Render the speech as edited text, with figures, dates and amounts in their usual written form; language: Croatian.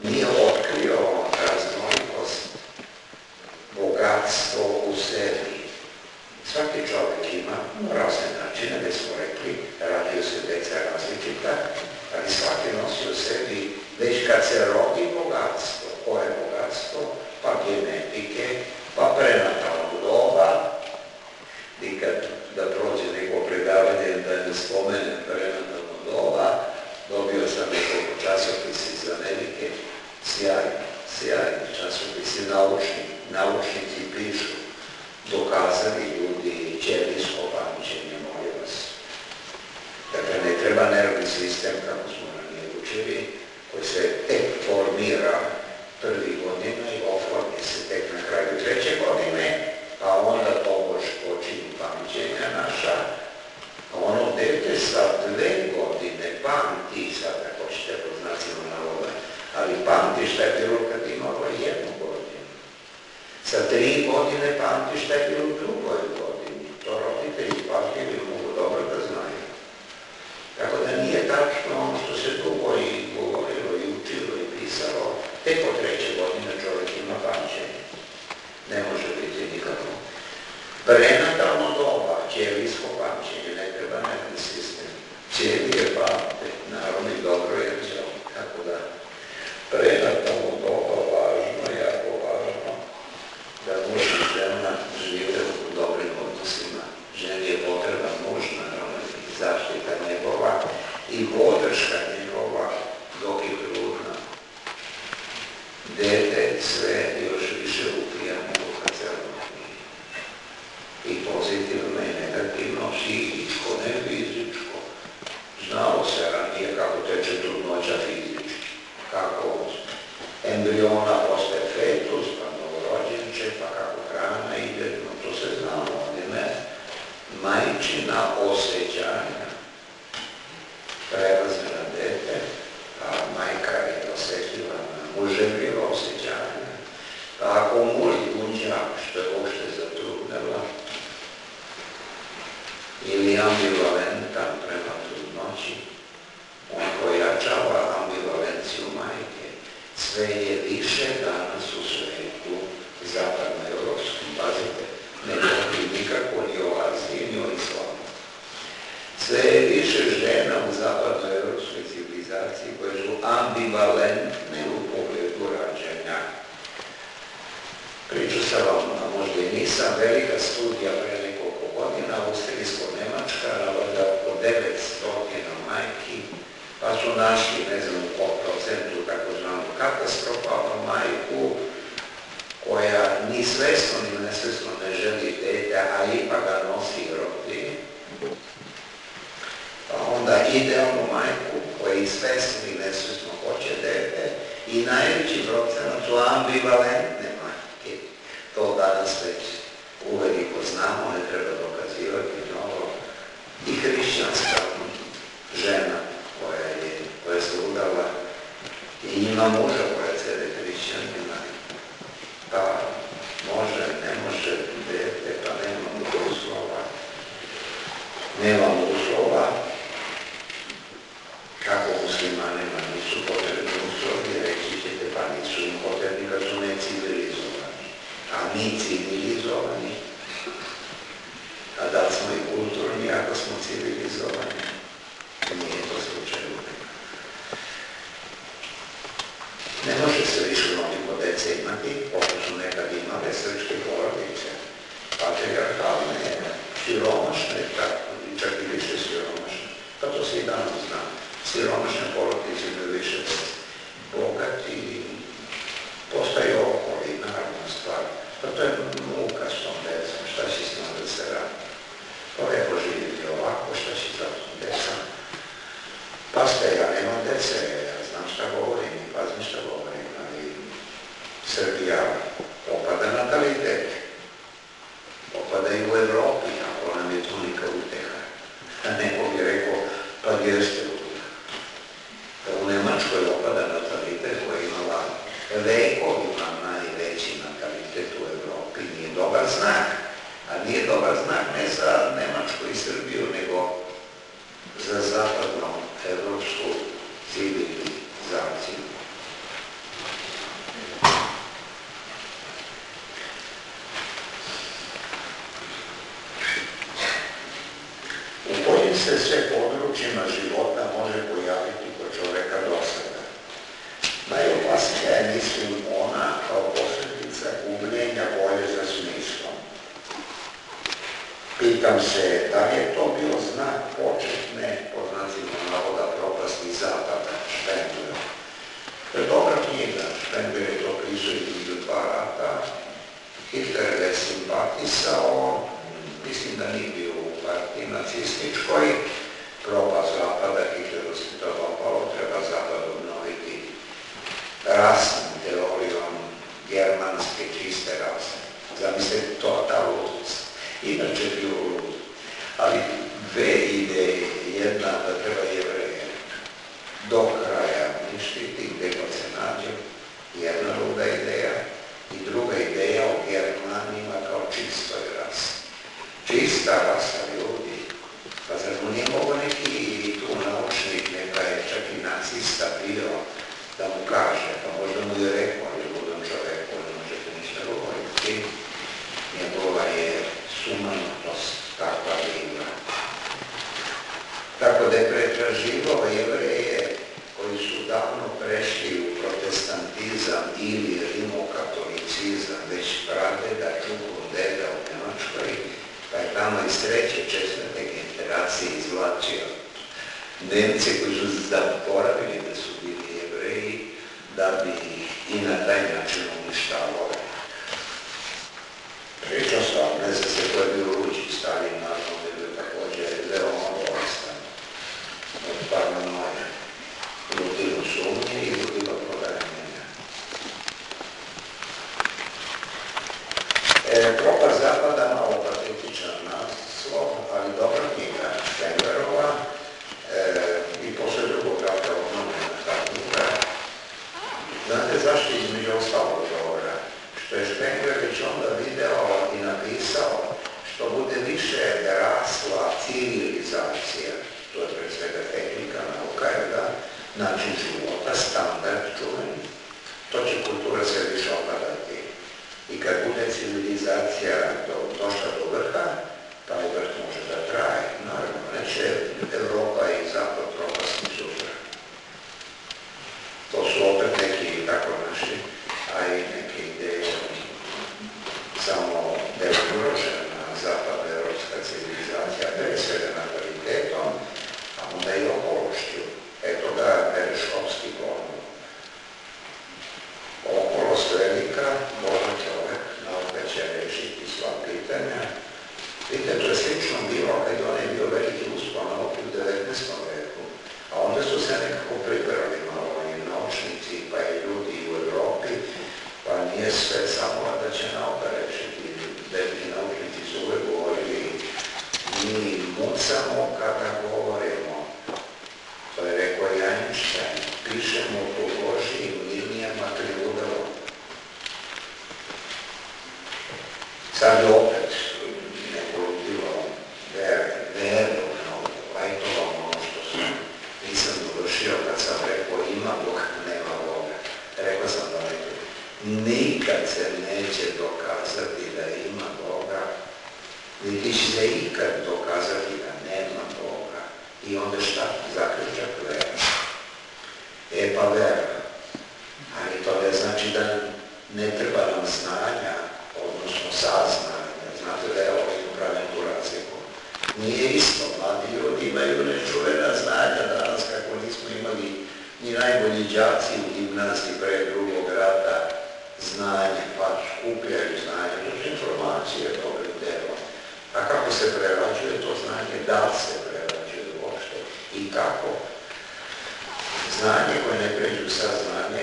nije otkrio raznolikost, bogatstvo u sebi. Svaki čovjek ima razne načine, gdje smo rekli, radio se deca različita, ali svaki nosi u sebi, već kad se rodi bogatstvo, koje bogatstvo, pa genetike, pa prenatalnog doba, i kad da prođe neko predavanje, da ne spomenem prenatalnog doba, dobio sam nekoliko časopisa iz Amerike, sjajni časopisi, naučnici pišu, dokazali ljudi ćelijsko pamćenje, molim vas. Dakle, ne treba nervni sistem, kako smo ranije učili, koji se tek formira prvi godina i oformi se tek na kraju treće godine, pa onda tobož počinju pamćenja naša, a ono dete sa 2 godine pamti, sad ako ćete po znacima navoda, ali pamti šta je bilo kad imalo 1 godinu. Sa 3 godine pamti šta je bilo u 2. godini. To roditelji pažljivi mogu dobro da znaju. Tako da nije tačno ono što se dugo i govorilo i učilo i pisalo, tek od 3. godine čovjek ima pamćenje. Ne može biti nikako. Prenatalno doba, ćelijsko pamćenje, ne treba nervni sistem. Ćelije pamte, naravno i dobro je ćelo, tako da prenatalno doba važno, jako važno, da muž i žena žive u dobrim odnosima. Ženi je potreba muž, naravno, zaštita njegova i podrška njegova dok je trudna. Dete sve još više upija nego kad se rodi. I pozitivno i negativno, psihičko, ne fizičko. Znalo se ranije kako teče trudnoća fizički, kako od embriona postaje fetus, pa novorođenče, pa kako hrana ide, no to se znalo, ali ne. Majčina osjećanja prelaze na dete, a majka je osjetljiva na muževljivo osjećanje. Pa ako muž gunđak, što je uopšte zatrudnela, ili ambivalentan prema trudnoći, on pojačava ambivalenciju majke. Sve je više danas u svijetu zapadnoevropskom, pazite, ne govori nikako ni o Aziji, ni o islamu. Sve je više žena u zapadnoevropskoj civilizaciji koje su ambivalentne u pogledu rađanja. Priču sam vam, a možda i nisam, velika studija pre nekoliko godina, austrijsko-nemačka, navode oko 900 majki, pa su našli, ne znam u koliko procentu, takozvanu katastrofalnu majku, koja ni svesno ni nesvesno ne želi dete, a ipak ga nosi i rodi. Pa onda idealnu majku, koja i svesno i nesvesno hoće dete, i najveći procenat su ambivalentne majke. To danas već uveliko znamo, ne treba dokazivati mnogo. I hrišćanska žena koja se udala i ima muža koja cede hrišćanima, pa može, ne može dete, pa nemamo uslova. Nemamo uslova, kako muslimanima nisu potrebni uslovi, reći ćete, pa nisu im potrebni kad su necivilizovani. A mi civilizovani, a da li smo i kulturni ako smo civilizovani, nije to slučaj uvijek. Ne može se više mnogo dece imati, kako su nekad imale srpske porodice, patrijarhalne, siromašne, čak i više siromašne. Pa to se i danas zna. Siromašne porodice imaju više dece. Bogati postaju okoli, naravna stvar. Pa to je muka s tom decom, šta će s njom da se radi? Pa lepo živjeti ovako, šta će sa tom decom? Pa ste, ja nemam dece, ja znam šta govorim i pazim šta govorim, ali Srbija opada natalitet. Opada i u Evropi, ako nam je tolika uteha. A neko bi rekao, pa gdje ste uteha? U Nemačkoj opada natalitet koja je imala vekovima najveći natalitet u Evropi. Nije dobar znak, a nije dobar znak ne za Nemačku i Srbiju, nego za zapadno evropsku civilizaciju. se sve područjima života može pojaviti kod čovjeka do sada. Najopasnija je, mislim, ona kao posljedica gubljenja volje za smislom. Pitam se, da li je to bio znak početne, po znacima navoda, propasti zapada Špenglera. To je dobra knjiga, Špengler je to pisao između dva rata. Hitler je simpatisao, mislim da nije bio u partiji nacističkoj, propast zapada, Hitleru se to dopalo, treba zapad obnoviti rasnom teorijom germanske čiste rase. Zamislite, to ta ludost. Inače bio lud. Ali dve ideje, jedna da treba Jevreje do kraja uništiti, gdje god se nađe, jedna luda ideja, i druga ideja o Germanima kao čistoj rasi. Čista rasa ljudi, pa zar mu nije mogo neki tu naučnik, neka je čak i nacista bio, da mu kaže, pa možda mu je rekao, ali ludom čoveku, ne možete ništa govoriti, njegova je sumanutost takva bila. Tako da je pretraživao Jevreje koji su davno prešli u protestantizam ili rimokatolicizam, već pradeda, čuku deda u Njemačkoj, pa je tamo iz treće, četvrte generacije izvlačio Nemce koji su zaboravili da su bili Jevreji, da bi ih i na taj način uništavali. Pričao sam, ne znam se ko je bio Luči, Stalin, naravno, je bio također veoma bolestan od paranoja. Ludilo sumnje i ludilo prodarenja. Propast zapada, malo patetičan naslov, ali dobra knjiga Špenglerova i posle drugog rata obnovljena ta knjiga. Znate zašto između ostalog toga? Što je Špengler već onda video i napisao što bude više rasla civilizacija, to je pre svega tehnika, nauka, način života, standard čuveni, to će kultura sve više opadati. I kad bude civilizacija došla do vrha, taj vrh može da traje. Naravno, neće Evropa i Zapad propasti sutra. To su opet neki tako naši, a i neke ideje samo da je ugrožena zapadna evropska civilizacija, pre svega natalitetom, a onda i okološću. Eto ga Bereškovski govor. Okolost velika, Božan čovjek, nauka će rešiti sva pitanja. Vidite, to je slično bilo kad on je bio veliki uspon nauke u 19. veku, a onda su se nekako priprali malo i naučnici, pa i ljudi u Evropi, pa nije sve samo da će nauka rešiti. Veliki naučnici su uvek govorili, mi mucamo kada govorimo. To je rekao i Einstein, pišemo po Božijim linijama krivudelom. Sad je opet neko bilo verno, lajtovalo ono što sam nisam dovršio kad sam rekao ima Boga, nema Boga. Rekao sam da nikad se neće dokazati da ima Boga, niti će se ikad dokazati da nema Boga. I onda šta? Zaključak vera. Pa vera. Ali to ne znači da ne treba nam znanja, odnosno saznanja. Znate da je ovo upravljeno tu razliku. Nije isto. Mladi ljudi imaju nečuvena znanja danas kako nismo imali ni najbolji đaci u gimnaziji pre drugog rata znanje, pa skupljaju znanje. To su informacije dobrim delom. A kako se prerađuje to znanje? Da se prerađuje uopšte? I kako? Znanje koje ne pređu sa znanje